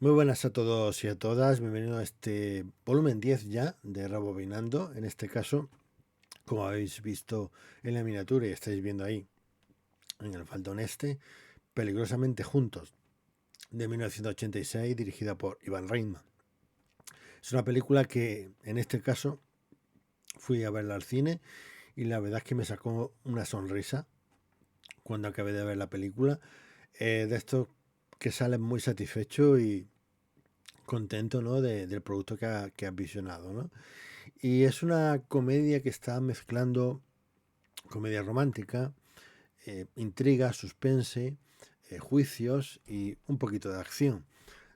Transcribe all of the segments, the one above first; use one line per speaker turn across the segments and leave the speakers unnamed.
Muy buenas a todos y a todas, bienvenido a este volumen 10 ya de Rebobinando. En este caso, como habéis visto en la miniatura y estáis viendo ahí en el faldón este, Peligrosamente Juntos, de 1986, dirigida por Ivan Reitman. Es una película que en este caso fui a verla al cine y la verdad es que me sacó una sonrisa cuando acabé de ver la película. De esto que sales muy satisfecho y contento, ¿no? Del producto que has visionado, ¿no? Y es una comedia que está mezclando comedia romántica, intriga, suspense, juicios y un poquito de acción.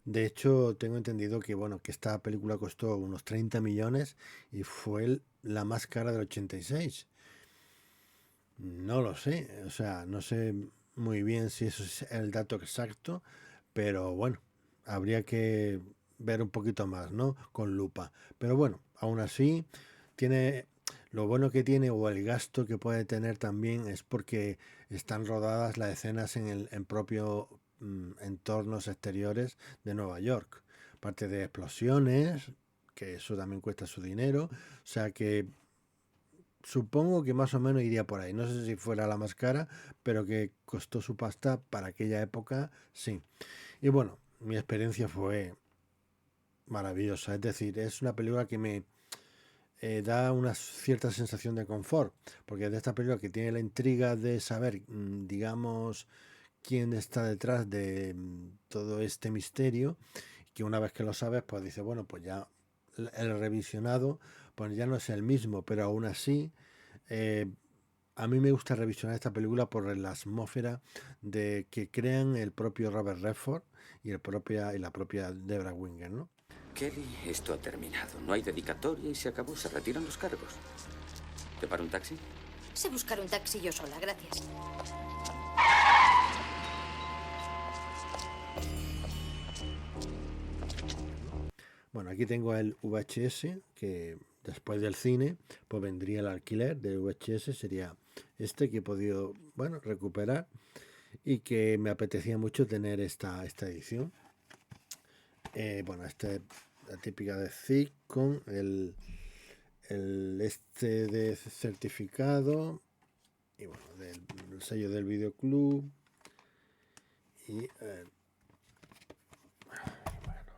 De hecho, tengo entendido que, bueno, que esta película costó unos 30 millones y fue la más cara del 86. No lo sé, o sea, no sé muy bien si eso es el dato exacto, pero bueno, habría que ver un poquito más, ¿no? Con lupa. Pero bueno, aún así, tiene lo bueno que tiene o el gasto que puede tener también es porque están rodadas las escenas en propio entornos exteriores de Nueva York. Parte de explosiones, que eso también cuesta su dinero. O sea que supongo que más o menos iría por ahí. No sé si fuera la más cara, pero que costó su pasta para aquella época, sí. Y bueno, mi experiencia fue maravillosa. Es decir, es una película que me da una cierta sensación de confort, porque es de esta película que tiene la intriga de saber, digamos, quién está detrás de todo este misterio, que una vez que lo sabes, pues dices, bueno, pues ya el revisionado, pues ya no es el mismo, pero aún así, eh, a mí me gusta revisionar esta película por la atmósfera de que crean el propio Robert Redford y la propia Debra Winger, ¿no?
Kelly, esto ha terminado. No hay dedicatoria y se acabó. Se retiran los cargos. ¿Te paro un taxi?
Sé buscar un taxi yo sola, gracias.
Bueno, aquí tengo el VHS, que después del cine, pues vendría el alquiler del VHS, sería este que he podido, bueno, recuperar y que me apetecía mucho tener esta edición. Bueno, esta es la típica de ZIC con el este de certificado y bueno, del sello del videoclub y bueno,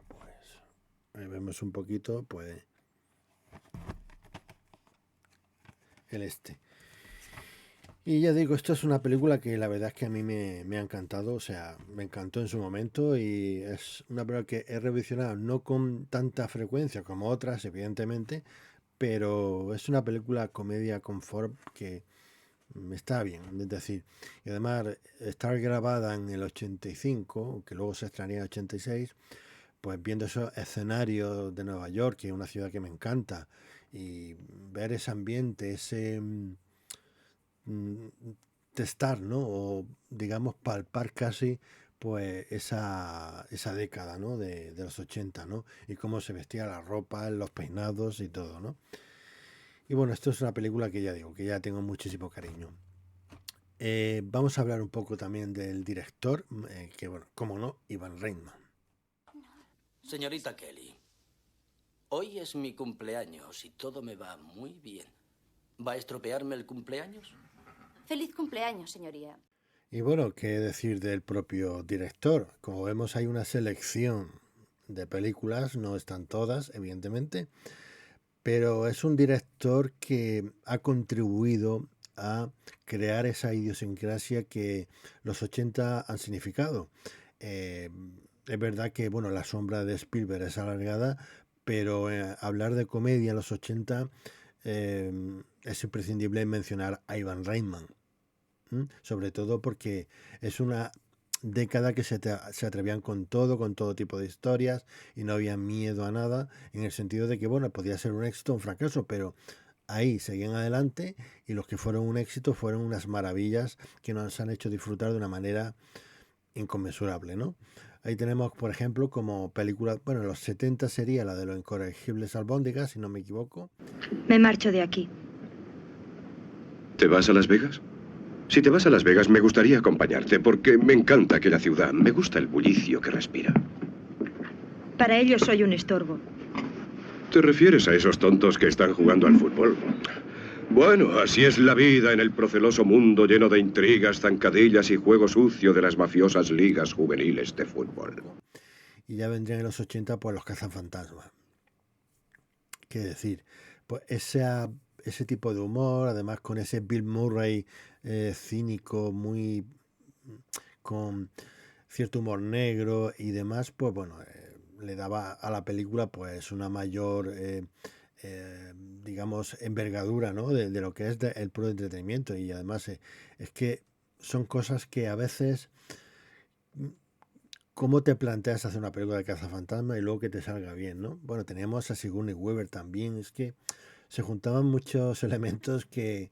pues ahí vemos un poquito, pues el este. Y ya digo, esto es una película que la verdad es que a mí me ha encantado, o sea, me encantó en su momento y es una película que he revisionado no con tanta frecuencia como otras, evidentemente, pero es una película comedia confort que está bien, es decir, y además estar grabada en el 85, que luego se extrañó en el 86, pues viendo esos escenarios de Nueva York, que es una ciudad que me encanta, y ver ese ambiente, ese testar, ¿no? O digamos palpar casi pues esa década, ¿no? De los 80, ¿no? Y cómo se vestía la ropa, los peinados y todo, ¿no? Y bueno, esto es una película que ya digo, que ya tengo muchísimo cariño. Vamos a hablar un poco también del director, que bueno, como no, Ivan Reitman.
Señorita Kelly, hoy es mi cumpleaños y todo me va muy bien. ¿Va a estropearme el cumpleaños?
Feliz cumpleaños, señoría.
Y bueno, qué decir del propio director. Como vemos, hay una selección de películas, no están todas, evidentemente, pero es un director que ha contribuido a crear esa idiosincrasia que los 80 han significado. Es verdad que bueno, la sombra de Spielberg es alargada, pero hablar de comedia en los 80 es imprescindible mencionar a Ivan Reitman. Sobre todo porque es una década que se atrevían con todo tipo de historias y no había miedo a nada, en el sentido de que, bueno, podía ser un éxito o un fracaso, pero ahí seguían adelante y los que fueron un éxito fueron unas maravillas que nos han hecho disfrutar de una manera inconmensurable, ¿no? Ahí tenemos, por ejemplo, como película, bueno, en los 70 sería la de Los Incorregibles Albóndigas, si no me equivoco.
Me marcho de aquí.
¿Te vas a Las Vegas? Si te vas a Las Vegas, me gustaría acompañarte porque me encanta aquella ciudad. Me gusta el bullicio que respira.
Para ellos soy un estorbo.
¿Te refieres a esos tontos que están jugando al fútbol? Bueno, así es la vida en el proceloso mundo lleno de intrigas, zancadillas y juego sucio de las mafiosas ligas juveniles de fútbol.
Y ya vendrían en los 80 pues los cazafantasmas. ¿Qué decir? Pues ese tipo de humor, además con ese Bill Murray cínico, muy con cierto humor negro y demás, pues bueno, le daba a la película pues una mayor digamos envergadura, ¿no? de lo que es el puro entretenimiento. Y además es que son cosas que a veces, ¿cómo te planteas hacer una película de cazafantasmas y luego que te salga bien, ¿no? Bueno, teníamos a Sigourney Weaver también. Es que se juntaban muchos elementos que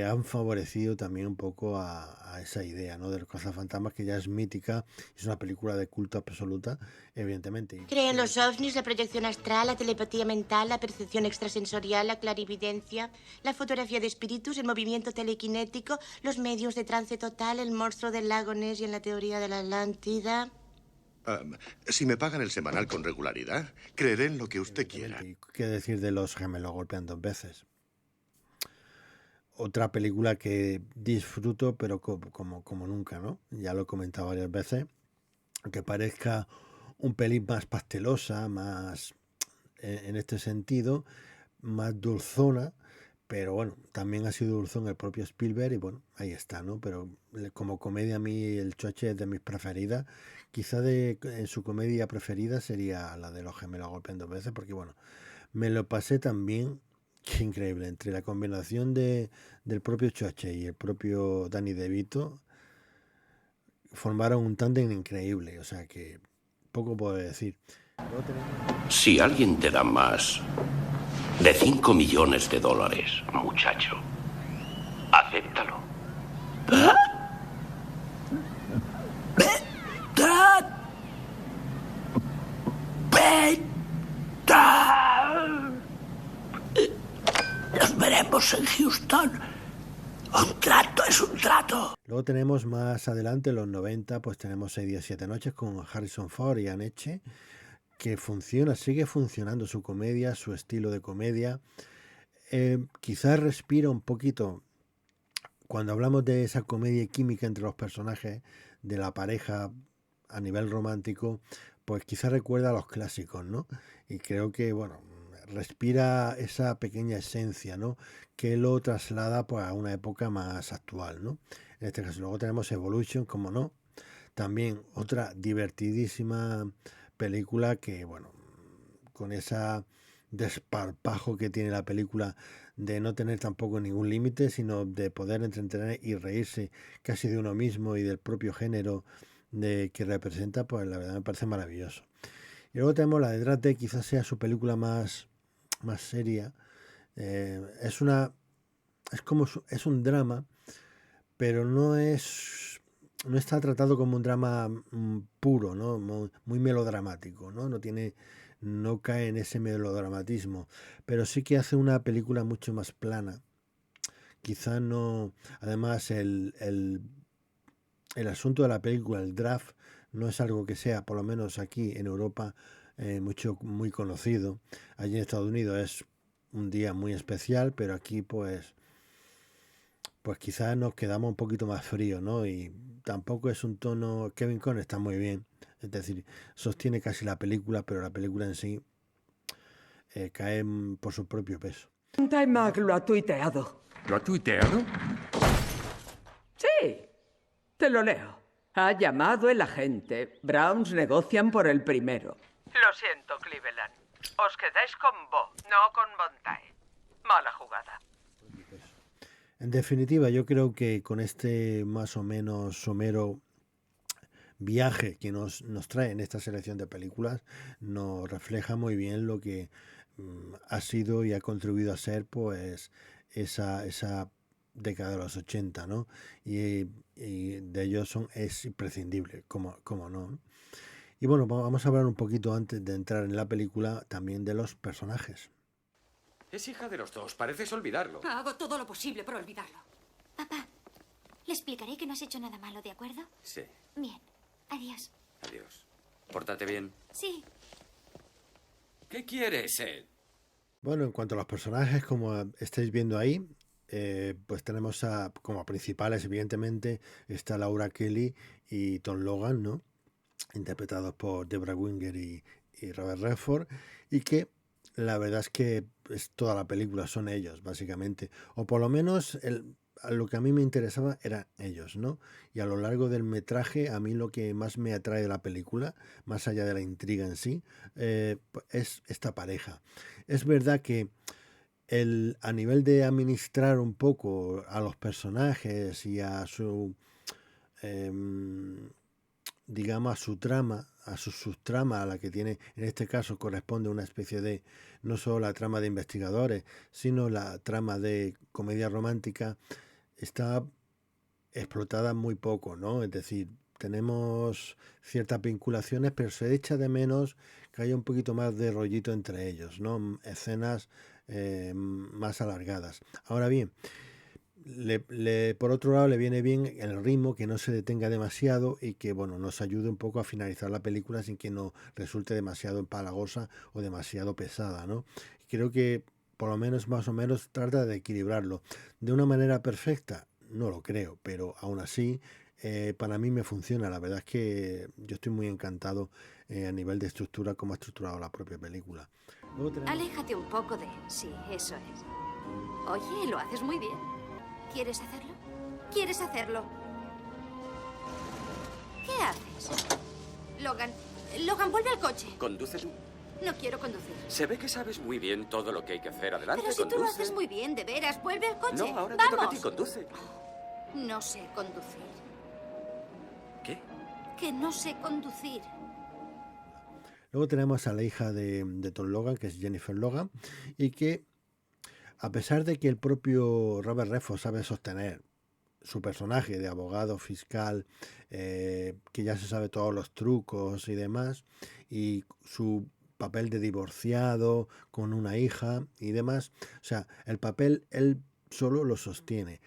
han favorecido también un poco a esa idea, ¿no? De los cazafantasmas, que ya es mítica, es una película de culto absoluta, evidentemente.
Cree en los ovnis, la proyección astral, la telepatía mental, la percepción extrasensorial, la clarividencia, la fotografía de espíritus, el movimiento telequinético, los medios de trance total, el monstruo del lago Ness y en la teoría de la Atlántida.
Si me pagan el semanal con regularidad, creeré en lo que usted quiera.
¿Y qué decir de Los gemelos golpean dos veces? Otra película que disfruto, pero como nunca, ¿no? Ya lo he comentado varias veces, aunque parezca un pelín más pastelosa, más en este sentido, más dulzona, pero bueno, también ha sido dulzón el propio Spielberg y bueno, ahí está, ¿no? Pero como comedia a mí el Choche es de mis preferidas. Quizá en su comedia preferida sería la de Los gemelos golpean dos veces, porque bueno, me lo pasé también. Qué increíble, entre la combinación del propio Choche y el propio Danny DeVito formaron un tándem increíble, o sea que poco puedo decir.
Si alguien te da más de 5 millones de dólares, muchacho, acéptalo. Nos veremos en Houston. Un trato es un trato.
Luego tenemos más adelante, en los 90, pues tenemos 6 días, 7 noches con Harrison Ford y Anne Heche, que sigue funcionando su comedia, su estilo de comedia. Quizás respira un poquito, cuando hablamos de esa comedia química entre los personajes, de la pareja a nivel romántico, pues quizás recuerda a los clásicos, ¿no? Y creo que, bueno, respira esa pequeña esencia, ¿no? Que lo traslada pues a una época más actual, ¿no? En este caso luego tenemos Evolution, como no, también otra divertidísima película que, bueno, con esa desparpajo que tiene la película de no tener tampoco ningún límite, sino de poder entretener y reírse casi de uno mismo y del propio género que representa, pues la verdad me parece maravilloso. Y luego tenemos la de Drate, quizás sea su película más seria. Es un drama, pero no está tratado como un drama puro, ¿no? Muy melodramático, ¿no? No cae en ese melodramatismo, pero sí que hace una película mucho más plana. Quizá no. Además, el asunto de la película, el draft, no es algo que sea, por lo menos aquí en Europa, muy conocido. Allí en Estados Unidos es un día muy especial, pero aquí pues quizás nos quedamos un poquito más fríos, ¿no? Y tampoco es un tono. Kevin Conner está muy bien, es decir, sostiene casi la película, pero la película en sí cae por su propio peso.
T-Mac lo ha tuiteado.
¿Lo ha tuiteado?
Sí, te lo leo. Ha llamado el agente. Browns negocian por el primero. Lo siento, Cleveland. Os quedáis con Bo, no con Bontae. Mala jugada.
En definitiva, yo creo que con este más o menos somero viaje que nos trae en esta selección de películas, nos refleja muy bien lo que ha sido y ha contribuido a ser pues esa década de los 80, ¿no? Y de ellos es imprescindible, como no. Y bueno, vamos a hablar un poquito antes de entrar en la película también de los personajes.
Es hija de los dos, pareces olvidarlo.
Hago todo lo posible por olvidarlo.
Papá, le explicaré que no has hecho nada malo, ¿de acuerdo?
Sí.
Bien. Adiós.
Adiós. Pórtate bien.
Sí.
¿Qué quieres, Ed?
Bueno, en cuanto a los personajes, como estáis viendo ahí, pues tenemos como principales, evidentemente, está Laura Kelly y Tom Logan, ¿no? Interpretados por Debra Winger y Robert Redford, y que la verdad es que toda la película son ellos, básicamente, o por lo menos lo que a mí me interesaba eran ellos, ¿no? Y a lo largo del metraje, a mí lo que más me atrae de la película, más allá de la intriga en sí, es esta pareja. Es verdad que a nivel de administrar un poco a los personajes y a su, em, digamos, a su trama, a su subtrama, a la que tiene, en este caso corresponde una especie de, no solo la trama de investigadores, sino la trama de comedia romántica, está explotada muy poco, ¿no? Es decir, tenemos ciertas vinculaciones, pero se echa de menos que haya un poquito más de rollito entre ellos, ¿no? Escenas más alargadas. Ahora bien, por otro lado le viene bien el ritmo, que no se detenga demasiado y que bueno, nos ayude un poco a finalizar la película sin que nos resulte demasiado empalagosa o demasiado pesada, ¿no? Creo que por lo menos más o menos trata de equilibrarlo. De una manera perfecta, no lo creo, pero aún así para mí me funciona. La verdad es que yo estoy muy encantado a nivel de estructura, como ha estructurado la propia película.
Aléjate un poco de... Sí, eso es. Oye, lo haces muy bien. ¿Quieres hacerlo? ¿Quieres hacerlo? ¿Qué haces? Logan, vuelve al coche.
Conduce tú.
No quiero conducir.
Se ve que sabes muy bien todo lo que hay que hacer. Adelante,
Pero si
conduce.
tú lo haces muy bien, de veras, vuelve al coche.
No, ahora
¡Vamos!
te toca a ti, conduce.
No sé conducir.
¿Qué?
Que no sé conducir.
Luego tenemos a la hija de Tom Logan, que es Jennifer Logan, y que a pesar de que el propio Robert Redford sabe sostener su personaje de abogado fiscal, que ya se sabe todos los trucos y demás, y su papel de divorciado con una hija y demás, o sea, el papel él solo lo sostiene,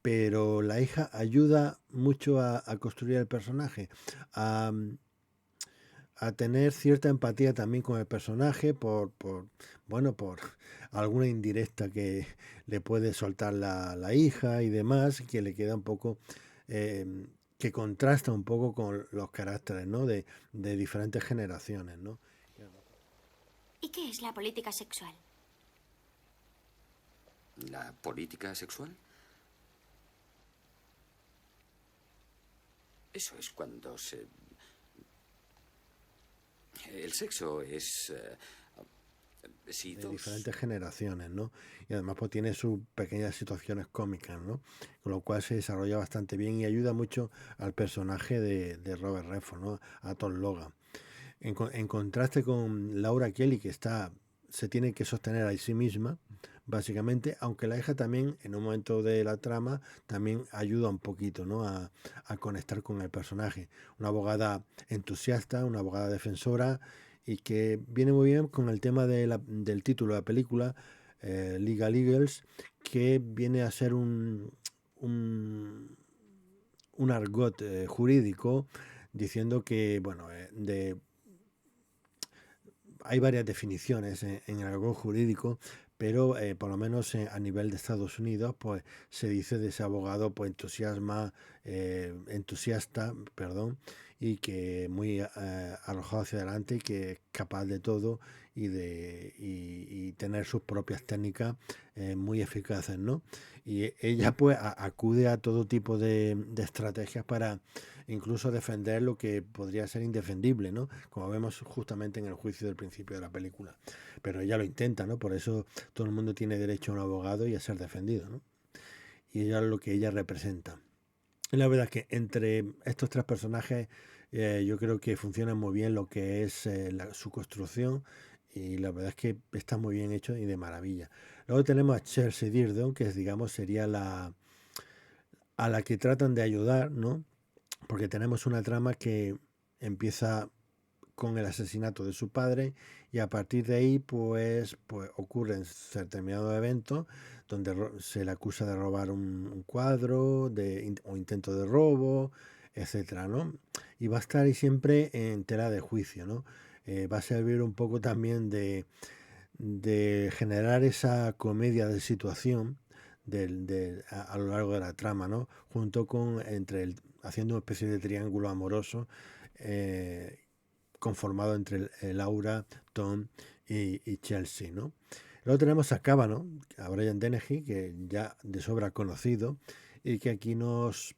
pero la hija ayuda mucho a construir el personaje, a tener cierta empatía también con el personaje bueno, por alguna indirecta que le puede soltar la hija y demás, que le queda un poco, que contrasta un poco con los caracteres, ¿no? de diferentes generaciones, ¿no?
¿Y qué es la política sexual?
¿La política sexual? Eso es cuando se... El sexo es... si
de
dos...
diferentes generaciones, ¿no? Y además pues tiene sus pequeñas situaciones cómicas, ¿no? Con lo cual se desarrolla bastante bien y ayuda mucho al personaje de Robert Redford, ¿no? A Tom Logan. En contraste con Laura Kelly, que se tiene que sostener a sí misma, básicamente, aunque la hija también, en un momento de la trama, también ayuda un poquito, ¿no? a conectar con el personaje. Una abogada entusiasta, una abogada defensora, y que viene muy bien con el tema del título de la película, Legal Eagles, que viene a ser un argot jurídico, diciendo que, bueno, hay varias definiciones en el argot jurídico, pero por lo menos a nivel de Estados Unidos, pues se dice de ese abogado pues entusiasta, y que muy arrojado hacia adelante y que es capaz de todo y tener sus propias técnicas muy eficaces, ¿no? Y ella pues acude a todo tipo de estrategias para incluso defender lo que podría ser indefendible, ¿no? Como vemos justamente en el juicio del principio de la película. Pero ella lo intenta, ¿no? Por eso todo el mundo tiene derecho a un abogado y a ser defendido, ¿no? Y ella es lo que ella representa. Y la verdad es que entre estos tres personajes yo creo que funciona muy bien lo que es su construcción, y la verdad es que está muy bien hecho y de maravilla. Luego tenemos a Chelsea Deardon, que digamos sería a la que tratan de ayudar, ¿no? Porque tenemos una trama que empieza con el asesinato de su padre y a partir de ahí pues ocurren determinados eventos donde se le acusa de robar un cuadro o intento de robo, etcétera, ¿no? Y va a estar ahí siempre en tela de juicio, ¿no? va a servir un poco también de generar esa comedia de situación a lo largo de la trama, ¿no? Junto con haciendo una especie de triángulo amoroso conformado entre Laura, Tom y Chelsea, ¿no? Luego tenemos a Cábano, a Brian Dennehy, que ya de sobra conocido, y que aquí nos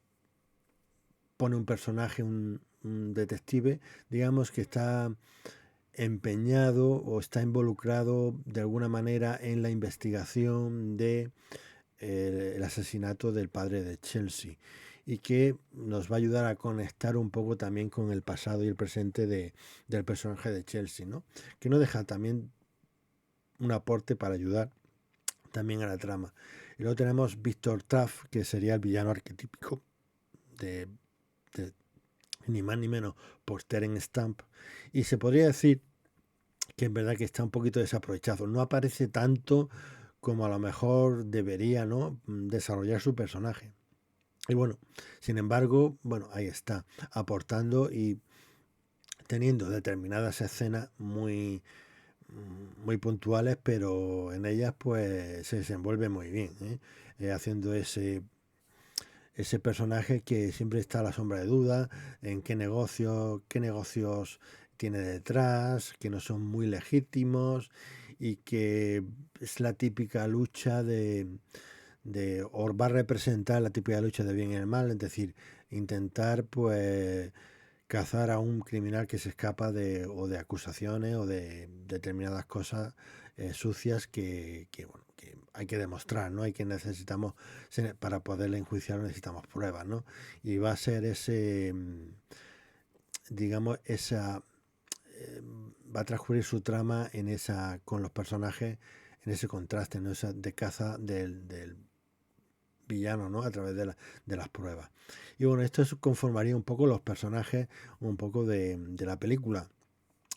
pone un personaje, un detective, digamos, que está empeñado o está involucrado de alguna manera en la investigación de el asesinato del padre de Chelsea, y que nos va a ayudar a conectar un poco también con el pasado y el presente del personaje de Chelsea, ¿no? Que no deja también un aporte para ayudar también a la trama. Y luego tenemos Victor Taff, que sería el villano arquetípico de ni más ni menos por Terence Stamp, y se podría decir que en verdad que está un poquito desaprovechado, no aparece tanto como a lo mejor debería, ¿no?, desarrollar su personaje. Y bueno, sin embargo, bueno, ahí está, aportando y teniendo determinadas escenas muy puntuales, pero en ellas pues se desenvuelve muy bien, haciendo ese personaje que siempre está a la sombra de duda en qué negocios tiene detrás, que no son muy legítimos, y que es la típica lucha o va a representar la típica lucha de bien y el mal, es decir, intentar pues cazar a un criminal que se escapa de acusaciones o de determinadas cosas sucias que hay que demostrar, ¿no? Necesitamos, para poderle enjuiciar necesitamos pruebas, ¿no? Y va a ser digamos, va a transcurrir su trama con los personajes, en ese contraste, ¿no?, esa de caza del villano, ¿no?, a través de las pruebas. Y bueno, esto conformaría un poco los personajes, un poco de la película,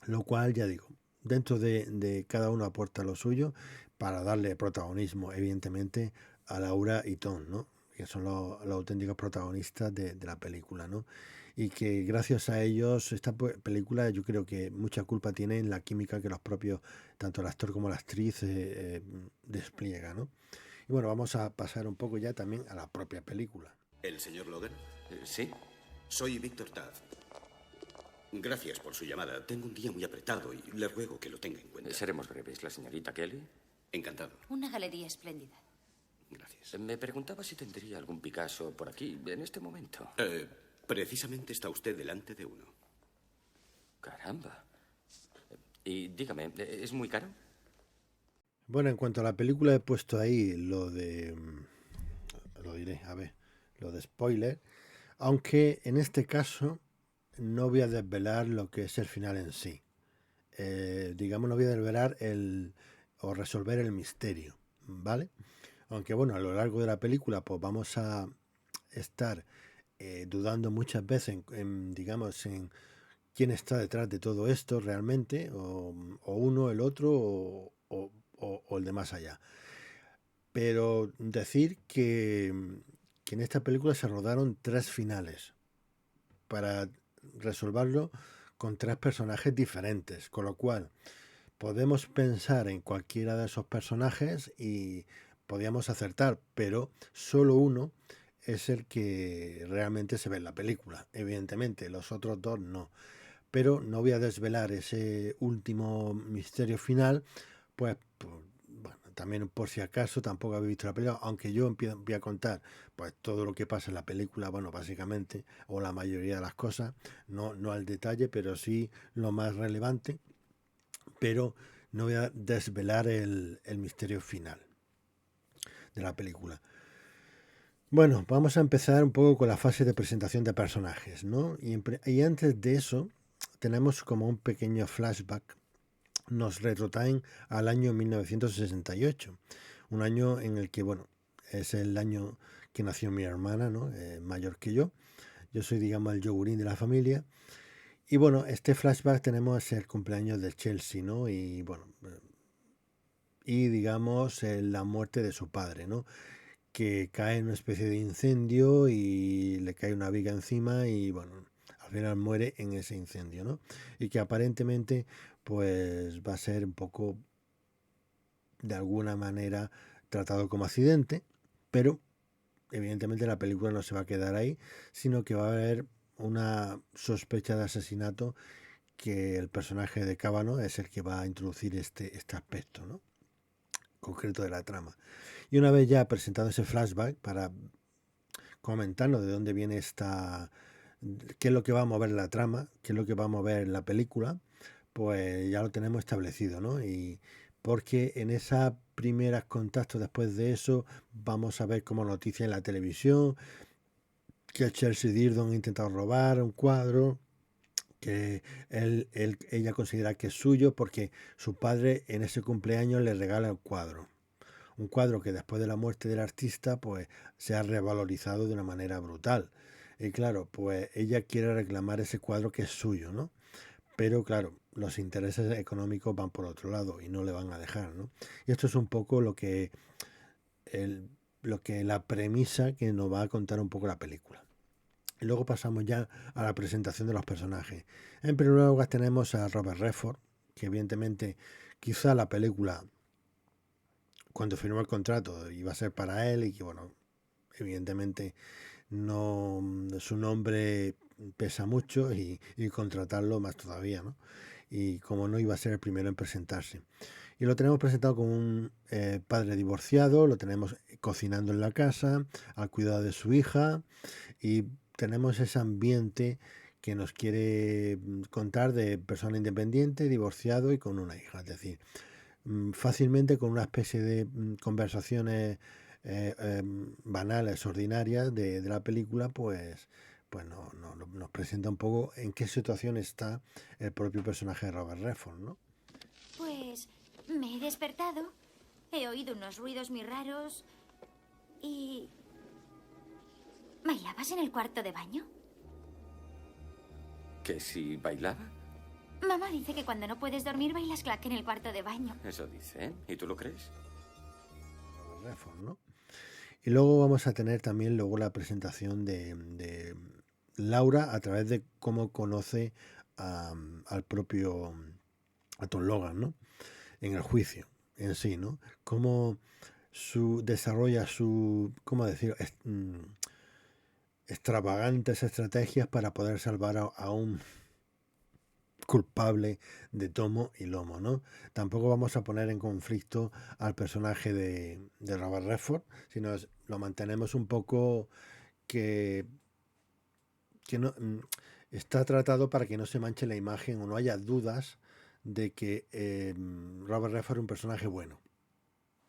lo cual, ya digo, dentro de cada uno aporta lo suyo para darle protagonismo, evidentemente, a Laura y Tom, ¿no?, que son los auténticos protagonistas de la película, ¿no? Y que gracias a ellos esta película, yo creo que mucha culpa tiene en la química que los propios, tanto el actor como la actriz, despliega, ¿no? Y bueno, vamos a pasar un poco ya también a la propia película.
¿El señor Logan?
Sí.
Soy Víctor Taff. Gracias por su llamada. Tengo un día muy apretado y le ruego que lo tenga en cuenta.
Seremos breves. ¿La señorita Kelly?
Encantado.
Una galería espléndida.
Gracias.
Me preguntaba si tendría algún Picasso por aquí, en este momento.
Precisamente está usted delante de uno.
Caramba. Y dígame, ¿es muy caro?
Bueno, en cuanto a la película he puesto ahí lo de spoiler, aunque en este caso no voy a desvelar lo que es el final en sí. Digamos, no voy a desvelar o resolver el misterio, ¿vale? Aunque bueno, a lo largo de la película pues vamos a estar dudando muchas veces digamos, en quién está detrás de todo esto realmente, o uno, el otro, o el de más allá. Pero decir que en esta película se rodaron 3 finales para resolverlo con 3 personajes diferentes, con lo cual podemos pensar en cualquiera de esos personajes y podíamos acertar, pero solo uno es el que realmente se ve en la película. Evidentemente, los otros 2 no. Pero no voy a desvelar ese último misterio final, pues bueno, también por si acaso tampoco habéis visto la película, aunque yo voy a contar pues todo lo que pasa en la película, bueno, básicamente, o la mayoría de las cosas, no al detalle, pero sí lo más relevante, pero no voy a desvelar el misterio final de la película. Bueno, vamos a empezar un poco con la fase de presentación de personajes, ¿no? Y antes de eso tenemos como un pequeño flashback. Nos retrotraen al año 1968, un año en el que, bueno, es el año que nació mi hermana, ¿no? Mayor que yo. Yo soy, digamos, el yogurín de la familia. Y bueno, este flashback tenemos el cumpleaños de Chelsea, ¿no? Y bueno, y digamos la muerte de su padre, ¿no?, que cae en una especie de incendio y le cae una viga encima y bueno, al final muere en ese incendio, ¿no? Y que aparentemente pues va a ser un poco de alguna manera tratado como accidente, pero evidentemente la película no se va a quedar ahí, sino que va a haber una sospecha de asesinato, que el personaje de Cábano es el que va a introducir este aspecto, ¿no?, concreto de la trama. Y una vez ya presentado ese flashback, para comentarnos de dónde viene qué es lo que va a mover la trama, qué es lo que va a mover la película, pues ya lo tenemos establecido, ¿no? Y porque en esos primeros contactos después de eso vamos a ver como noticia en la televisión que Chelsea Dearden ha intentado robar un cuadro, que ella considera que es suyo porque su padre en ese cumpleaños le regala el cuadro. Un cuadro que después de la muerte del artista pues se ha revalorizado de una manera brutal. Y claro, pues ella quiere reclamar ese cuadro que es suyo, ¿no? Pero claro, los intereses económicos van por otro lado y no le van a dejar, ¿no? Y esto es un poco lo que la premisa que nos va a contar un poco la película. Y luego pasamos ya a la presentación de los personajes. En primer lugar tenemos a Robert Redford, que evidentemente quizá la película, cuando firmó el contrato, iba a ser para él, y que bueno, evidentemente no, su nombre pesa mucho, y contratarlo más todavía, ¿no? Y como no, iba a ser el primero en presentarse. Y lo tenemos presentado como un padre divorciado, lo tenemos cocinando en la casa, al cuidado de su hija, y tenemos ese ambiente que nos quiere contar de persona independiente, divorciado y con una hija. Es decir, fácilmente con una especie de conversaciones banales, ordinarias de la película, pues nos presenta un poco en qué situación está el propio personaje de Robert Redford, ¿no?
Pues me he despertado, he oído unos ruidos muy raros y... ¿Bailabas en el cuarto de baño?
¿Que si bailaba?
Mamá dice que cuando no puedes dormir bailas clac en el cuarto de baño.
Eso dicen. ¿Y tú lo crees?
Robert Redford, ¿no? Y luego vamos a tener también la presentación de Laura a través de cómo conoce al propio a Tom Logan, ¿no?, en el juicio en sí, ¿no? Cómo desarrolla ¿cómo decir?, extravagantes estrategias para poder salvar a un culpable de tomo y lomo, ¿no? Tampoco vamos a poner en conflicto al personaje de Robert Redford, sino lo mantenemos un poco que no está tratado para que no se manche la imagen o no haya dudas de que Robert Redford es un personaje bueno.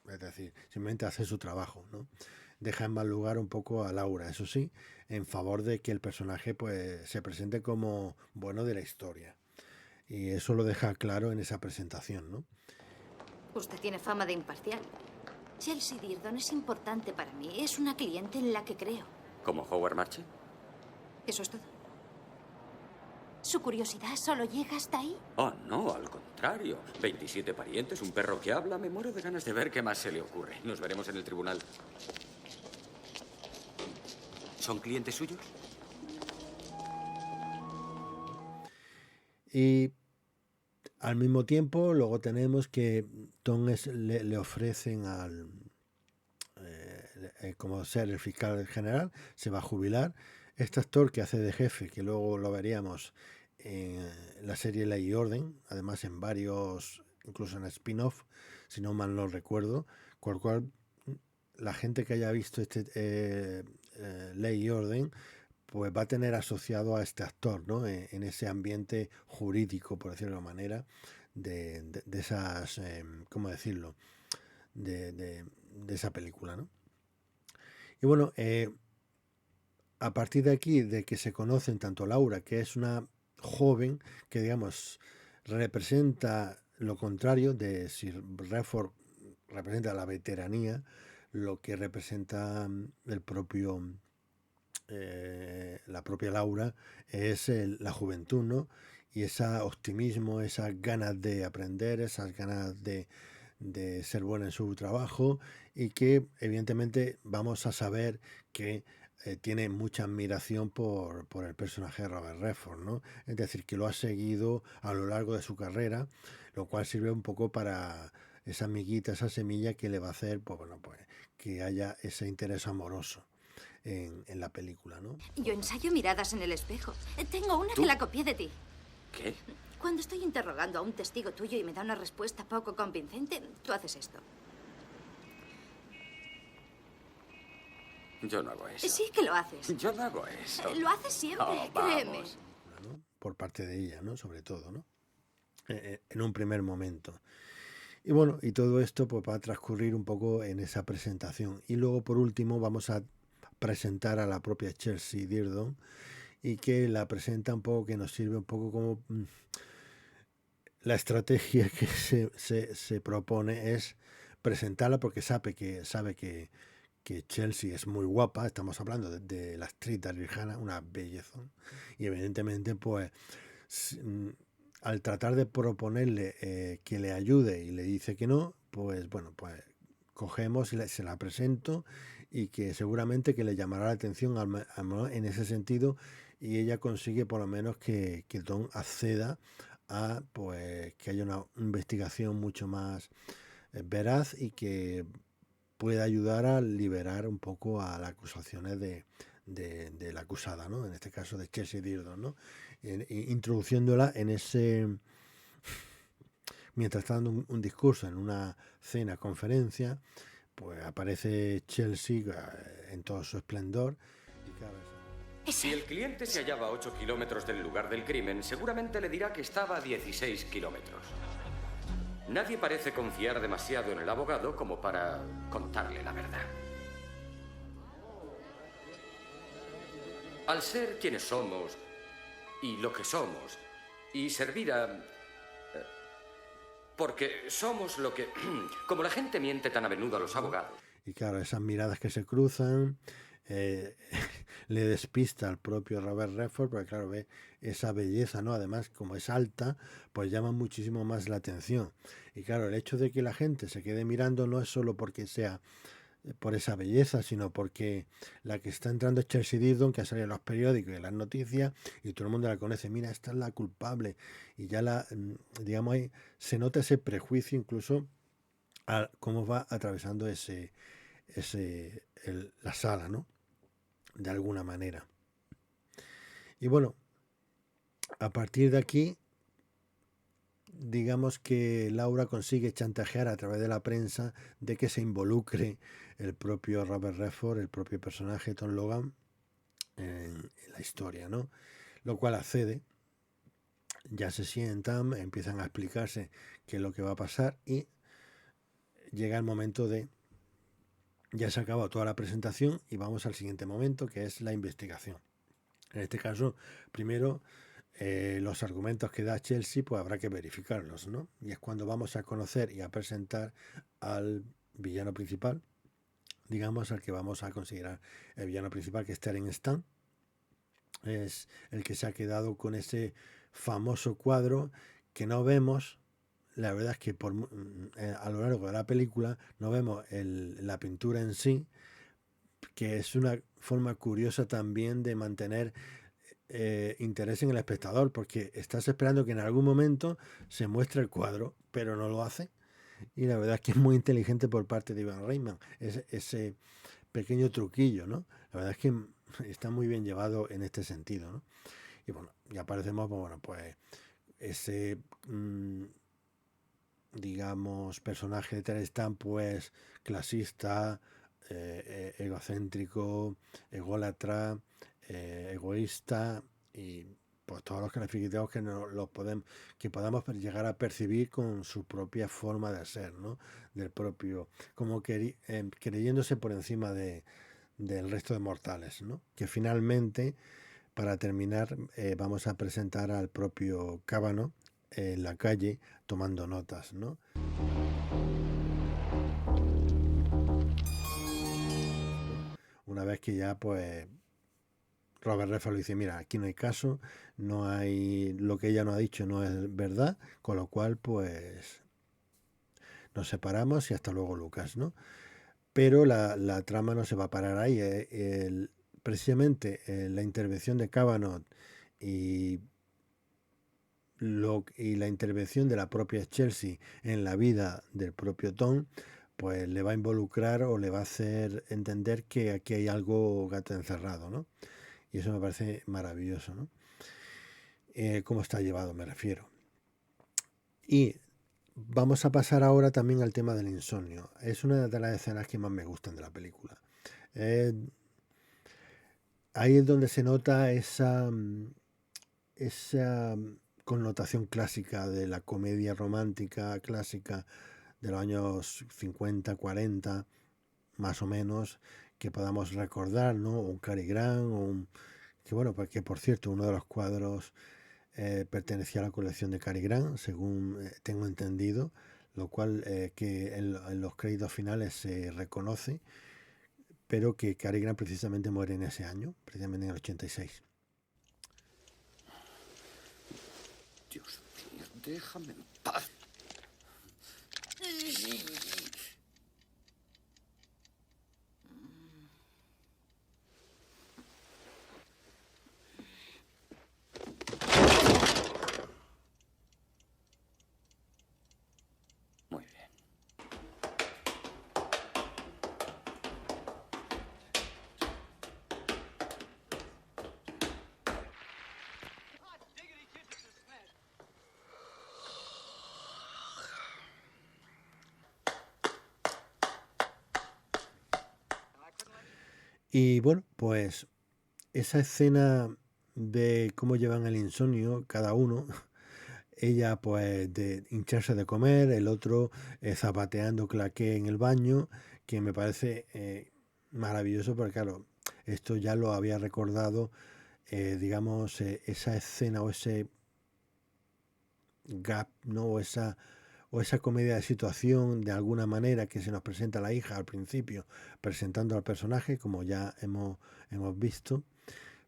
Es decir, simplemente hace su trabajo, ¿no? Deja en mal lugar un poco a Laura, eso sí, en favor de que el personaje pues se presente como bueno de la historia. Y eso lo deja claro en esa presentación, ¿no?
Usted tiene fama de imparcial. Chelsea Dearden es importante para mí. Es una cliente en la que creo.
¿Como Howard Marche?
Eso es todo.
¿Su curiosidad solo llega hasta ahí?
Oh, no, al contrario. 27 parientes, un perro que habla. Me muero de ganas de ver qué más se le ocurre. Nos veremos en el tribunal. ¿Son clientes suyos?
Y al mismo tiempo, luego tenemos que Tom le ofrecen como ser el fiscal general, se va a jubilar. Este actor que hace de jefe, que luego lo veríamos en la serie Ley y Orden, además en varios, incluso en spin-off, si no mal no recuerdo, cual la gente que haya visto Ley y Orden, pues va a tener asociado a este actor, ¿no?, en ese ambiente jurídico, por decirlo de una manera, de esas, ¿cómo decirlo?, de esa película, ¿no? Y bueno, a partir de aquí, de que se conocen tanto Laura, que es una joven que, digamos, representa lo contrario de si Redford representa la veteranía, lo que representa la propia Laura es la juventud, ¿no? Y ese optimismo, esas ganas de aprender, esas ganas de ser buena en su trabajo, y que evidentemente vamos a saber que tiene mucha admiración por el personaje de Robert Redford, ¿no? Es decir, que lo ha seguido a lo largo de su carrera, lo cual sirve un poco para esa amiguita, esa semilla que le va a hacer, pues bueno, pues que haya ese interés amoroso en la película, ¿no?
Yo ensayo miradas en el espejo. Tengo una
¿Tú?
que la copié de ti.
¿Qué?
Cuando estoy interrogando a un testigo tuyo y me da una respuesta poco convincente, tú haces esto.
Yo no hago eso.
Sí que lo haces.
Yo no hago eso.
Lo haces siempre,
Oh,
créeme.
vamos.
¿No? Por parte de ella, ¿no? Sobre todo, ¿no? En un primer momento. Y bueno, y todo esto pues va a transcurrir un poco en esa presentación. Y luego, por último, vamos a presentar a la propia Chelsea Dearden, y que la presenta un poco, que nos sirve un poco como la estrategia que se propone es presentarla, porque sabe que Chelsea es muy guapa. Estamos hablando de la actriz Daryl Hannah, una belleza, y evidentemente pues al tratar de proponerle que le ayude y le dice que no, pues bueno, pues cogemos y se la presento, y que seguramente que le llamará la atención al menos en ese sentido, y ella consigue por lo menos que Tom acceda a pues que haya una investigación mucho más veraz, y que pueda ayudar a liberar un poco a las acusaciones de la acusada, ¿no? En este caso de Chelsea Dearden, ¿no? Introduciéndola en ese... Mientras está dando un discurso en una cena, conferencia, pues aparece Chelsea en todo su esplendor. Y claro,
si el cliente se hallaba a 8 kilómetros del lugar del crimen, seguramente le dirá que estaba a 16 kilómetros. Nadie parece confiar demasiado en el abogado como para contarle la verdad. Al ser quienes somos y lo que somos, y servir a... porque somos lo que... Como la gente miente tan a menudo a los abogados.
Y claro, esas miradas que se cruzan le despista al propio Robert Redford, porque claro, ve esa belleza, ¿no? Además, como es alta, pues llama muchísimo más la atención. Y claro, el hecho de que la gente se quede mirando no es solo porque sea por esa belleza, sino porque la que está entrando es Chelsea Dearden, que ha salido en los periódicos y en las noticias, y todo el mundo la conoce. Mira, esta es la culpable. Y ya digamos, ahí se nota ese prejuicio incluso a cómo va atravesando la sala, ¿no? De alguna manera. Y bueno, a partir de aquí, digamos que Laura consigue chantajear a través de la prensa de que se involucre el propio Robert Redford, el propio personaje Tom Logan, en la historia, ¿no? Lo cual accede. Ya se sientan, empiezan a explicarse qué es lo que va a pasar, y llega el momento de... Ya se ha acabado toda la presentación y vamos al siguiente momento, que es la investigación. En este caso, primero, los argumentos que da Chelsea, pues habrá que verificarlos, ¿no? Y es cuando vamos a conocer y a presentar al villano principal, digamos, al que vamos a considerar el villano principal, que es Terence Stamp. Es el que se ha quedado con ese famoso cuadro que no vemos. La verdad es que a lo largo de la película no vemos la pintura en sí, que es una forma curiosa también de mantener interés en el espectador, porque estás esperando que en algún momento se muestre el cuadro, pero no lo hace. Y la verdad es que es muy inteligente por parte de Ivan Reitman, ese pequeño truquillo, ¿no? La verdad es que está muy bien llevado en este sentido, ¿no? Y bueno, ya aparecemos, bueno, pues ese... digamos, personaje de Terence Stamp, pues clasista, egocéntrico, ególatra, egoísta, y pues todos los calificativos que podamos llegar a percibir con su propia forma de ser, ¿no? Del propio, como creyéndose por encima del resto de mortales, ¿no? Que finalmente, para terminar, vamos a presentar al propio Kavanaugh en la calle tomando notas, ¿no? Una vez que ya pues Robert Redford le dice, mira, aquí no hay caso, no hay, lo que ella no ha dicho no es verdad, con lo cual pues nos separamos y hasta luego, Lucas, ¿no? Pero la trama no se va a parar ahí. precisamente la intervención de Cavanagh y la intervención de la propia Chelsea en la vida del propio Tom, pues le va a involucrar o le va a hacer entender que aquí hay algo gato encerrado, ¿no? Y eso me parece maravilloso, ¿no? Cómo está llevado, me refiero. Y vamos a pasar ahora también al tema del insomnio. Es una de las escenas que más me gustan de la película. Ahí es donde se nota esa connotación clásica de la comedia romántica clásica de los años 50, 40, más o menos, que podamos recordar, ¿no? Un Cary Grant, que bueno, porque por cierto, uno de los cuadros pertenecía a la colección de Cary Grant, según tengo entendido, lo cual que en los créditos finales se reconoce, pero que Cary Grant precisamente muere en ese año, precisamente en el 86.
Dios mío, déjame en paz.
Muy bien.
Y bueno, pues esa escena de cómo llevan el insomnio cada uno, ella pues de hincharse de comer, el otro zapateando claqué en el baño, que me parece maravilloso porque claro, esto ya lo había recordado, digamos, esa escena o ese gap, ¿no? O esa comedia de situación de alguna manera que se nos presenta a la hija al principio, presentando al personaje, como ya hemos visto,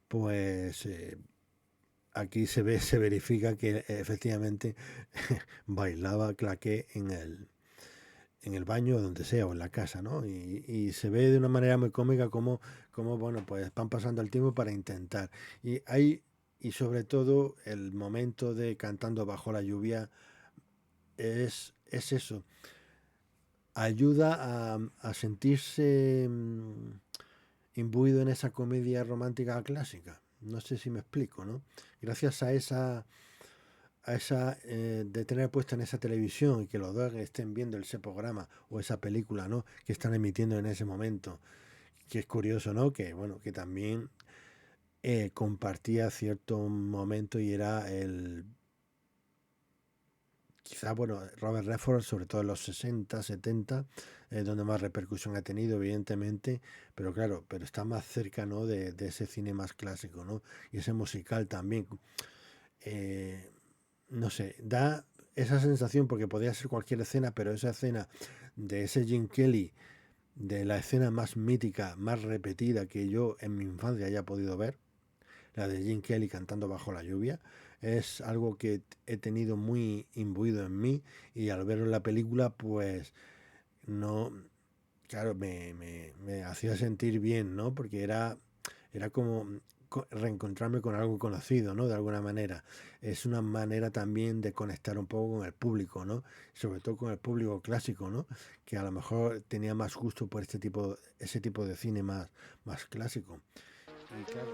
pues aquí se verifica que efectivamente bailaba claqué en el baño o donde sea, o en la casa, ¿no? Y se ve de una manera muy cómica como bueno, pues van pasando el tiempo para intentar. Y sobre todo el momento de cantando bajo la lluvia es eso. Ayuda a sentirse imbuido en esa comedia romántica clásica. No sé si me explico, ¿no? Gracias a esa de tener puesta en esa televisión y que los dos estén viendo ese programa o esa película, ¿no? Que están emitiendo en ese momento. Que es curioso, ¿no? Que bueno, que también compartía cierto momento y era quizá, bueno, Robert Redford, sobre todo en los 60, 70, donde más repercusión ha tenido, evidentemente, pero claro, pero está más cerca, ¿no? de ese cine más clásico, ¿no? Y ese musical también. No sé, da esa sensación, porque podría ser cualquier escena, pero esa escena de ese Gene Kelly, de la escena más mítica, más repetida que yo en mi infancia haya podido ver, la de Gene Kelly cantando bajo la lluvia, es algo que he tenido muy imbuido en mí, y al verlo en la película, pues no, claro, me hacía sentir bien, ¿no? Porque era como reencontrarme con algo conocido, ¿no? De alguna manera. Es una manera también de conectar un poco con el público, ¿no? Sobre todo con el público clásico, ¿no? Que a lo mejor tenía más gusto por ese tipo de cine más clásico. Y claro,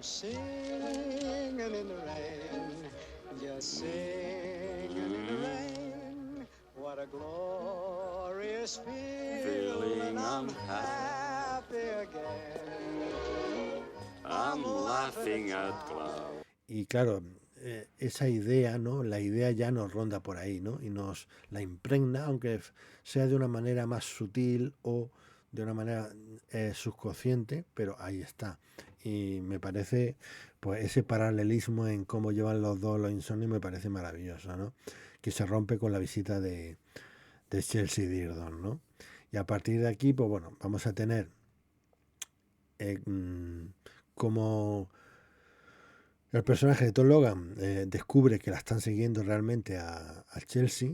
Singing in the rain, just singing in the rain. What a glorious feeling. I'm happy again. I'm laughing out loud.
Y claro, esa idea, ¿no? La idea ya nos ronda por ahí, ¿no? Y nos la impregna, aunque sea de una manera más sutil o de una manera subconsciente, pero ahí está. Y me parece, pues ese paralelismo en cómo llevan los dos los insomnios me parece maravilloso, ¿no? Que se rompe con la visita de Chelsea Dearden, ¿no? Y a partir de aquí, pues bueno, vamos a tener como el personaje de Tom Logan descubre que la están siguiendo realmente a Chelsea,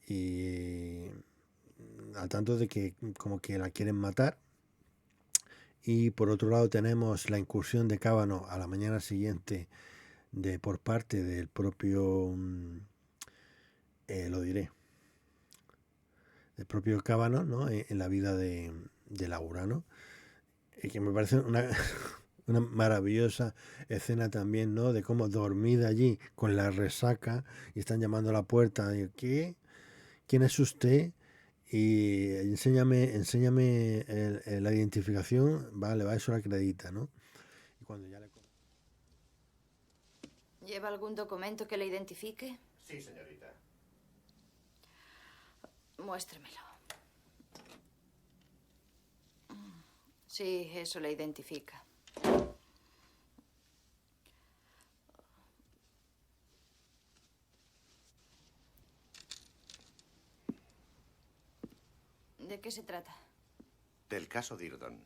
y al tanto de que como que la quieren matar. Y por otro lado tenemos la incursión de Cábano a la mañana siguiente por parte del propio, lo diré, el propio Cábano, ¿no? En la vida de Laura, ¿no? Y que me parece una, una maravillosa escena también, ¿no? De cómo dormida allí con la resaca y están llamando a la puerta. Y, ¿qué? ¿Quién es usted? Y enséñame la identificación. Vale, va, eso la acredita, ¿no? Y cuando ya le...
¿Lleva algún documento que le identifique?
Sí, señorita.
Muéstremelo. Sí, eso le identifica. ¿De qué se trata?
Del caso Dirdon.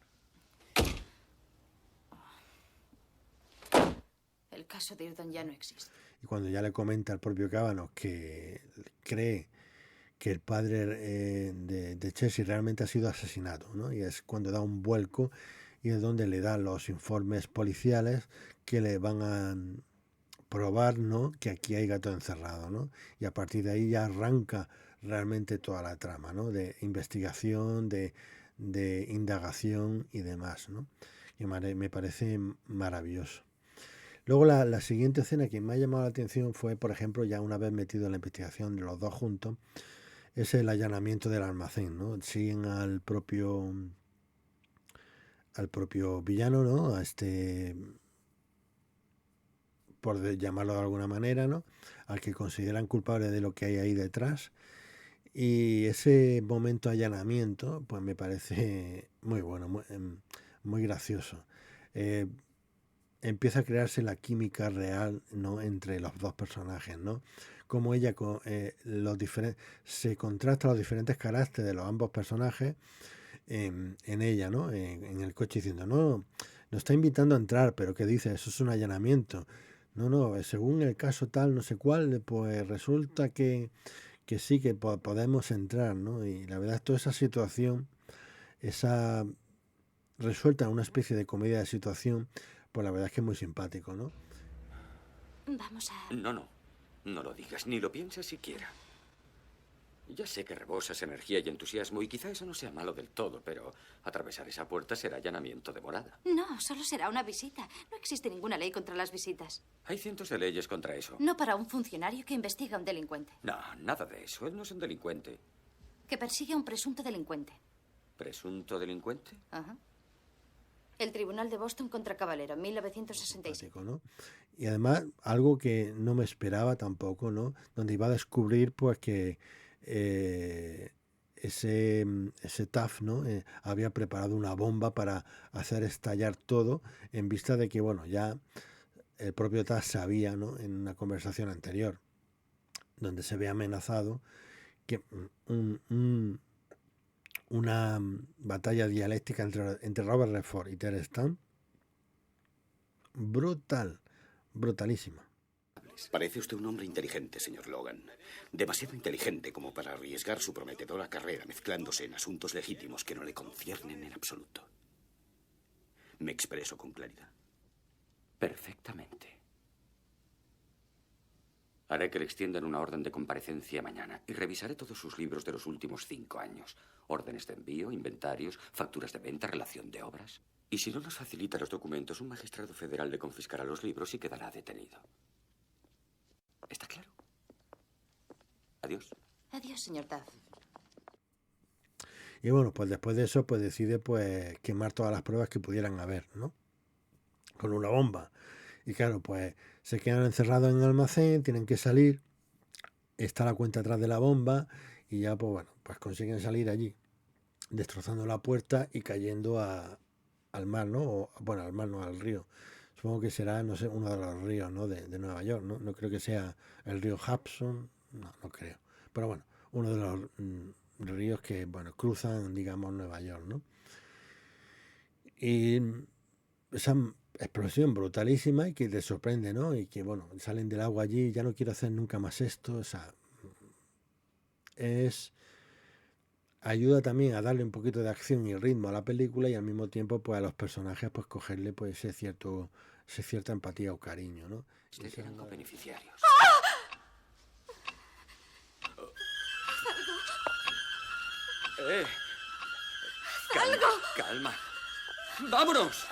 El caso Dirdon ya no existe.
Y cuando ya le comenta al propio Cábano que cree que el padre de Chelsea realmente ha sido asesinado, ¿no? Y es cuando da un vuelco y es donde le da los informes policiales que le van a probar, ¿no? Que aquí hay gato encerrado, ¿no? Y a partir de ahí ya arranca realmente toda la trama, ¿no? De investigación, de indagación y demás, ¿no? Y me parece maravilloso. Luego la siguiente escena que me ha llamado la atención fue, por ejemplo, ya una vez metido en la investigación de los dos juntos, es el allanamiento del almacén, ¿no? Siguen al propio villano, ¿no? A por llamarlo de alguna manera, ¿no? Al que consideran culpable de lo que hay ahí detrás. Y ese momento de allanamiento, pues me parece muy bueno, muy gracioso. Empieza a crearse la química real, ¿no? Entre los dos personajes, ¿no? Como ella se contrasta los diferentes caracteres de los ambos personajes en ella, ¿no? En el coche diciendo, no, nos está invitando a entrar, pero ¿qué dice? Eso es un allanamiento. No, según el caso tal, no sé cuál, pues resulta que sí, que podemos entrar, ¿no? Y la verdad es toda esa situación, resuelta en una especie de comedia de situación, pues la verdad es que es muy simpático, ¿no?
Vamos a...
No lo digas, ni lo pienses siquiera. Ya sé que rebosas energía y entusiasmo y quizá eso no sea malo del todo, pero atravesar esa puerta será allanamiento de morada.
No, solo será una visita. No existe ninguna ley contra las visitas.
Hay cientos de leyes contra eso.
No para un funcionario que investiga a un delincuente.
No, nada de eso. Él no es un delincuente.
Que persigue a un presunto delincuente.
¿Presunto delincuente?
Ajá. El Tribunal de Boston contra Caballero, 1966.
¿No? Y además, algo que no me esperaba tampoco, ¿no? Donde iba a descubrir, pues, que ese TAF, ¿no? Había preparado una bomba para hacer estallar todo, en vista de que, bueno, ya el propio TAF sabía, ¿no? En una conversación anterior, donde se ve amenazado, que una batalla dialéctica entre Robert Redford y Ted Stan, brutalísima.
Parece usted un hombre inteligente, señor Logan. Demasiado inteligente como para arriesgar su prometedora carrera mezclándose en asuntos legítimos que no le conciernen en absoluto. ¿Me expreso con claridad?
Perfectamente. Haré que le extiendan una orden de comparecencia mañana y revisaré todos sus libros de los últimos 5 años. Órdenes de envío, inventarios, facturas de venta, relación de obras. Y si no nos facilita los documentos, un magistrado federal le confiscará los libros y quedará detenido. ¿Está claro? Adiós.
Adiós, señor Duff.
Y bueno, pues después de eso, pues decide pues quemar todas las pruebas que pudieran haber, ¿no? Con una bomba. Y claro, pues se quedan encerrados en el almacén, tienen que salir, está la cuenta atrás de la bomba y ya, pues bueno, pues consiguen salir allí, destrozando la puerta y cayendo al mar, ¿no? Bueno, al mar no, al río. Supongo que será, no sé, uno de los ríos, ¿no? De Nueva York, ¿no? No creo que sea el río Hudson, no creo. Pero bueno, uno de los ríos que, bueno, cruzan, digamos, Nueva York, ¿no? Y esa explosión brutalísima y que te sorprende, ¿no? Y que, bueno, salen del agua allí, ya no quiero hacer nunca más esto. O sea, ayuda también a darle un poquito de acción y ritmo a la película y al mismo tiempo, pues a los personajes, pues cogerle pues esa cierta empatía o cariño, ¿no?
Ustedes eran cobeneficiarios. Calma, calma. ¡Vámonos!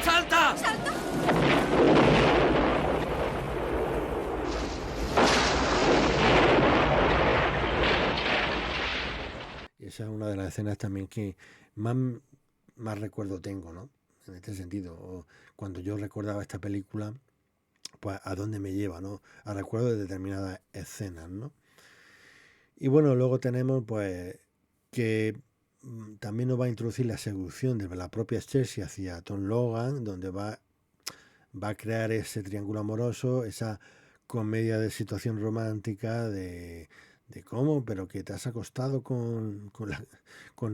¡Salta!
Y esa es una de las escenas también que más recuerdo tengo, ¿no? En este sentido, o cuando yo recordaba esta película, pues a dónde me lleva, ¿no? A recuerdo de determinadas escenas, ¿no? Y bueno, luego tenemos pues que también nos va a introducir la seducción de la propia Chelsea hacia Tom Logan, donde va a crear ese triángulo amoroso, esa comedia de situación romántica de cómo, pero que te has acostado con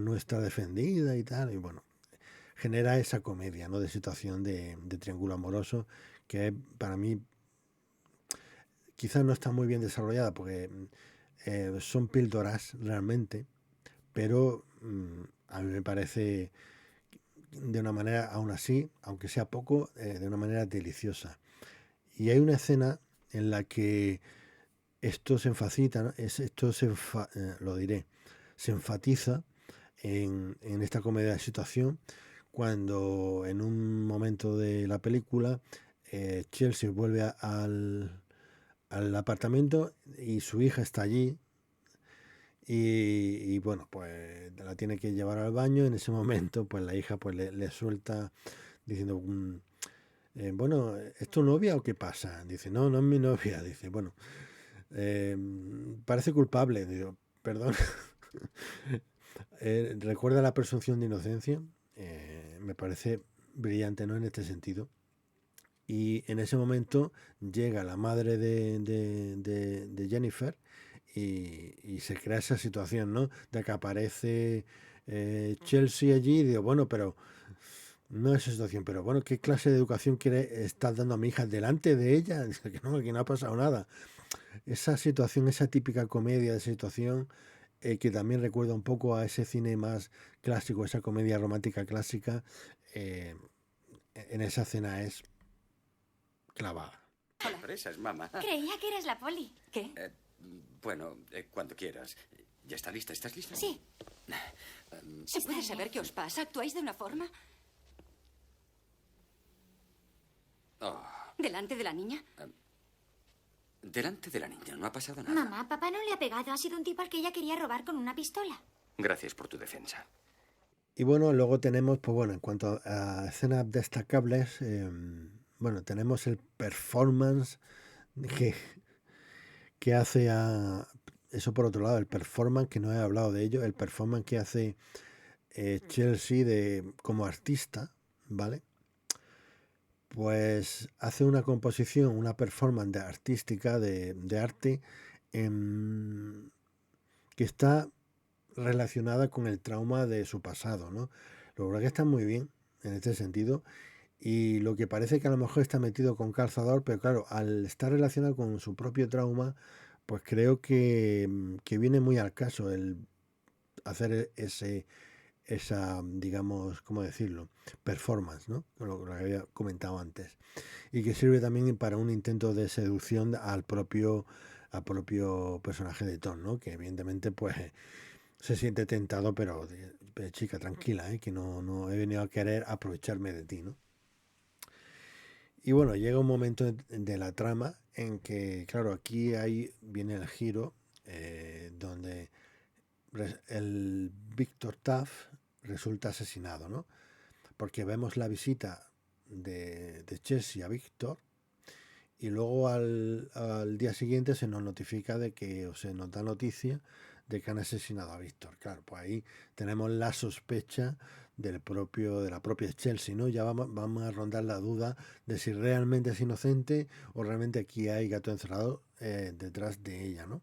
nuestra defendida y tal, y bueno, genera esa comedia, ¿no? De situación de triángulo amoroso, que para mí quizás no está muy bien desarrollada, porque son píldoras realmente, pero a mí me parece de una manera, aún así, aunque sea poco, de una manera deliciosa. Y hay una escena en la que esto se enfatiza, ¿no? Se enfatiza en esta comedia de situación cuando en un momento de la película Chelsea vuelve al apartamento y su hija está allí y bueno, pues la tiene que llevar al baño. En ese momento pues la hija pues le suelta diciendo bueno, ¿es tu novia o qué pasa? Dice, no es mi novia. Dice, bueno, parece culpable. Digo, perdón. Recuerda la presunción de inocencia. Me parece brillante, ¿no? En este sentido. Y en ese momento llega la madre de Jennifer y se crea esa situación, ¿no? De que aparece Chelsea allí y digo, bueno, pero no es esa situación, pero bueno, ¿qué clase de educación estás dando a mi hija delante de ella? Dice que no ha pasado nada. Esa situación, esa típica comedia de situación que también recuerda un poco a ese cine más clásico, esa comedia romántica clásica, en esa escena es clavada.
Sorpresas, mamá.
Creía que eras la poli.
¿Qué?
Bueno, cuando quieras. ¿Ya está lista? ¿Estás lista?
Sí.
¿Se puede saber qué os pasa? ¿Actuáis de una forma?
Oh,
¿Delante de la niña?
delante de la niña, no ha pasado nada.
Mamá, papá no le ha pegado. Ha sido un tipo al que ella quería robar con una pistola.
Gracias por tu defensa.
Y bueno, luego tenemos, pues bueno, en cuanto a escenas destacables, bueno, tenemos el performance que hace eso por otro lado, el performance, que no he hablado de ello, el performance que hace Chelsea como artista, ¿vale? Pues hace una composición, una performance artística de arte que está relacionada con el trauma de su pasado, ¿no? Lo verdad que está muy bien en este sentido, y lo que parece que a lo mejor está metido con calzador, pero claro, al estar relacionado con su propio trauma, pues creo que viene muy al caso el hacer esa, digamos, ¿cómo decirlo? Performance, ¿no? Lo que había comentado antes. Y que sirve también para un intento de seducción al propio personaje de Tom, ¿no? Que evidentemente, pues, se siente tentado, pero chica, tranquila, que no he venido a querer aprovecharme de ti, ¿no? Y bueno, llega un momento de la trama en que, claro, aquí viene el giro donde el Victor Taff resulta asesinado, ¿no? Porque vemos la visita de Chelsea a Victor y luego al día siguiente se nos notifica o se nos da noticia de que han asesinado a Víctor. Claro, pues ahí tenemos la sospecha de la propia Chelsea, ¿no? Ya vamos a rondar la duda de si realmente es inocente o realmente aquí hay gato encerrado detrás de ella, ¿no?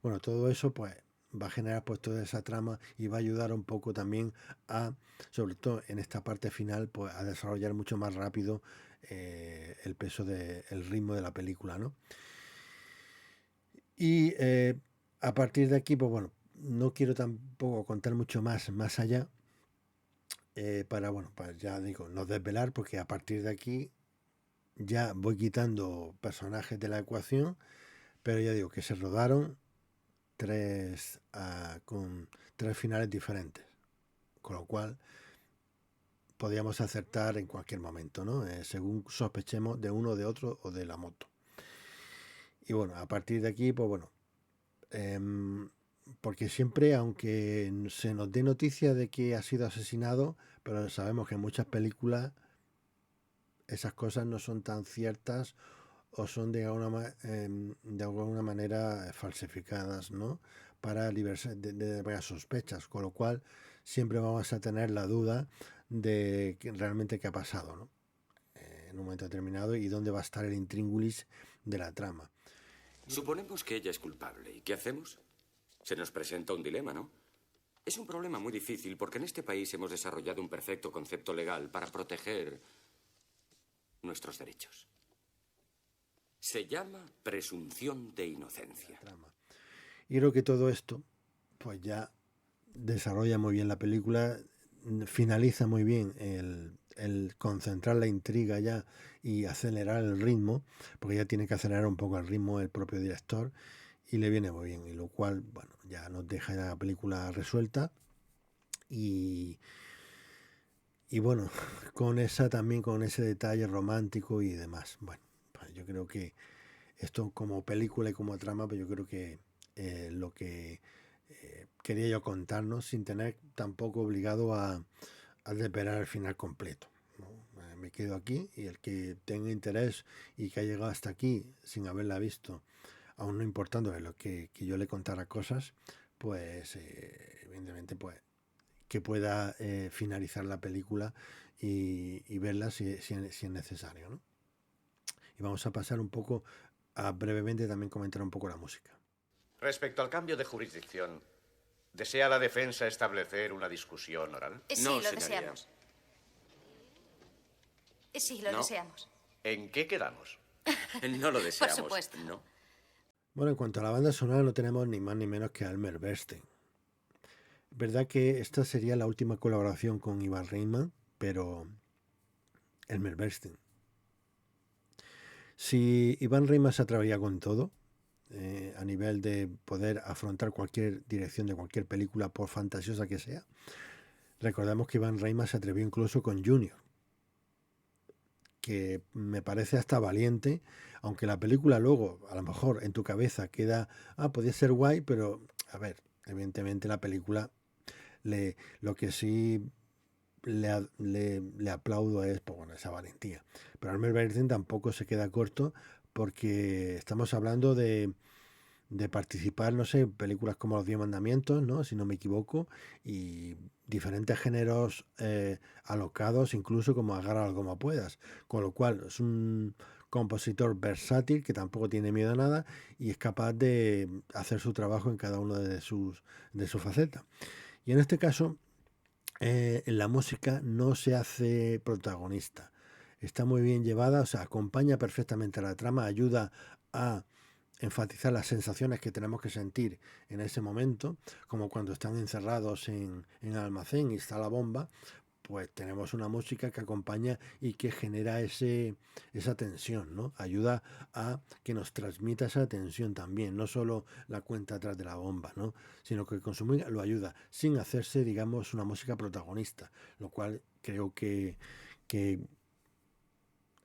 Bueno, todo eso pues va a generar pues toda esa trama y va a ayudar un poco también a, sobre todo en esta parte final, pues a desarrollar mucho más rápido el peso el ritmo de la película, ¿no? Y a partir de aquí, pues bueno, no quiero tampoco contar mucho más allá, para, bueno, pues ya digo, no desvelar, porque a partir de aquí ya voy quitando personajes de la ecuación, pero ya digo que se rodaron con 3 finales diferentes, con lo cual podíamos acertar en cualquier momento, ¿no? Según sospechemos de uno, de otro o de la moto. Y bueno, a partir de aquí, pues bueno, porque siempre, aunque se nos dé noticia de que ha sido asesinado, pero sabemos que en muchas películas esas cosas no son tan ciertas o son de alguna manera falsificadas, ¿no? Para librarse de varias sospechas, con lo cual siempre vamos a tener la duda de realmente qué ha pasado, ¿no? En un momento determinado y dónde va a estar el intríngulis de la trama.
Suponemos que ella es culpable. ¿Y qué hacemos? Se nos presenta un dilema, ¿no? Es un problema muy difícil porque en este país hemos desarrollado un perfecto concepto legal para proteger nuestros derechos. Se llama presunción de inocencia.
Y creo que todo esto, pues ya desarrolla muy bien la película, finaliza muy bien el concentrar la intriga ya y acelerar el ritmo, porque ya tiene que acelerar un poco el ritmo el propio director, y le viene muy bien, y lo cual, bueno, ya nos deja la película resuelta y bueno, con ese detalle romántico y demás. Bueno, pues yo creo que esto como película y como trama, pues yo creo que lo que quería yo contarnos sin tener tampoco obligado a desvelar el final completo, ¿no? Me quedo aquí y el que tenga interés y que ha llegado hasta aquí sin haberla visto, aún no importando de lo que yo le contara cosas, pues evidentemente pues que pueda finalizar la película y verla si es necesario, ¿no? Y vamos a pasar un poco a brevemente también comentar un poco la música.
Respecto al cambio de jurisdicción, ¿desea la defensa establecer una discusión oral?
Sí, no, lo deseamos. Sí, lo deseamos.
¿En qué quedamos?
No lo deseamos.
Por supuesto.
No.
Bueno, en cuanto a la banda sonora no tenemos ni más ni menos que a Elmer Bernstein. Verdad que esta sería la última colaboración con Ivan Reitman, pero Elmer Bernstein. Si Ivan Reitman se atrevía con todo, a nivel de poder afrontar cualquier dirección de cualquier película, por fantasiosa que sea, recordamos que Ivan Reitman se atrevió incluso con Junior, que me parece hasta valiente, aunque la película luego, a lo mejor en tu cabeza queda, podía ser guay, pero a ver, evidentemente la película, lo que sí le aplaudo es pues, bueno, esa valentía. Pero Elmer Bernstein tampoco se queda corto, porque estamos hablando de participar, no sé, en películas como Los 10 Mandamientos, ¿no? Si no me equivoco, y diferentes géneros alocados, incluso como Agárralo como puedas. Con lo cual es un compositor versátil que tampoco tiene miedo a nada y es capaz de hacer su trabajo en cada una de sus facetas. Y en este caso, en la música no se hace protagonista. Está muy bien llevada, o sea, acompaña perfectamente a la trama, ayuda a enfatizar las sensaciones que tenemos que sentir en ese momento, como cuando están encerrados en el almacén y está la bomba, pues tenemos una música que acompaña y que genera esa tensión, ¿no? Ayuda a que nos transmita esa tensión también, no solo la cuenta atrás de la bomba, ¿no? Sino que consumir lo ayuda, sin hacerse, digamos, una música protagonista, lo cual creo que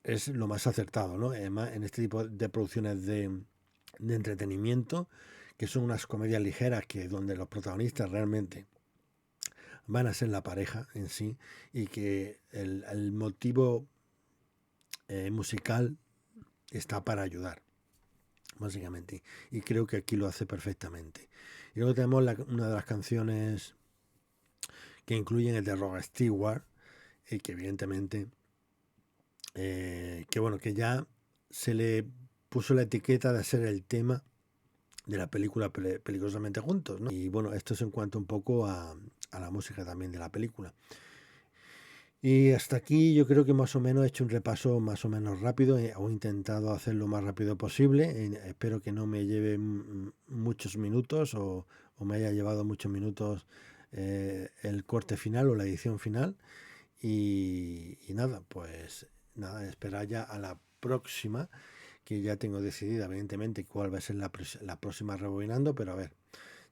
es lo más acertado, ¿no? Además, en este tipo de producciones de entretenimiento, que son unas comedias ligeras donde los protagonistas realmente van a ser la pareja en sí y que el motivo musical está para ayudar. básicamente. Y creo que aquí lo hace perfectamente. Y luego tenemos una de las canciones que incluyen el de Rod Stewart, y que evidentemente, que ya se le puso la etiqueta de ser el tema de la película Peligrosamente Juntos, ¿no? Y bueno, esto es en cuanto un poco a la música también de la película. Y hasta aquí yo creo que más o menos he hecho un repaso más o menos rápido, he intentado hacerlo lo más rápido posible. Espero que no me lleve muchos minutos o me haya llevado muchos minutos el corte final o la edición final. Y nada, pues nada, esperar ya a la próxima, que ya tengo decidida evidentemente cuál va a ser la próxima Rebobinando, pero a ver,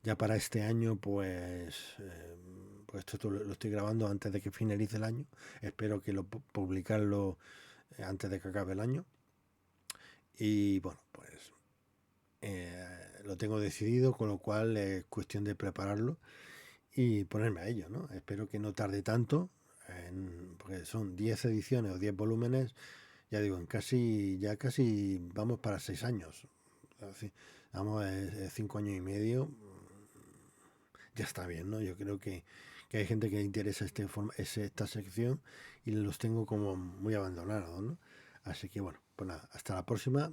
ya para este año pues esto lo estoy grabando antes de que finalice el año, espero que publicarlo antes de que acabe el año, y bueno, pues lo tengo decidido, con lo cual es cuestión de prepararlo y ponerme a ello, ¿no? Espero que no tarde tanto, porque son 10 ediciones o 10 volúmenes, ya digo, casi vamos para 6 años, vamos, 5 años y medio, ya está bien, ¿no? Yo creo que hay gente que le interesa esta sección y los tengo como muy abandonados, ¿no? Así que bueno, pues nada, hasta la próxima.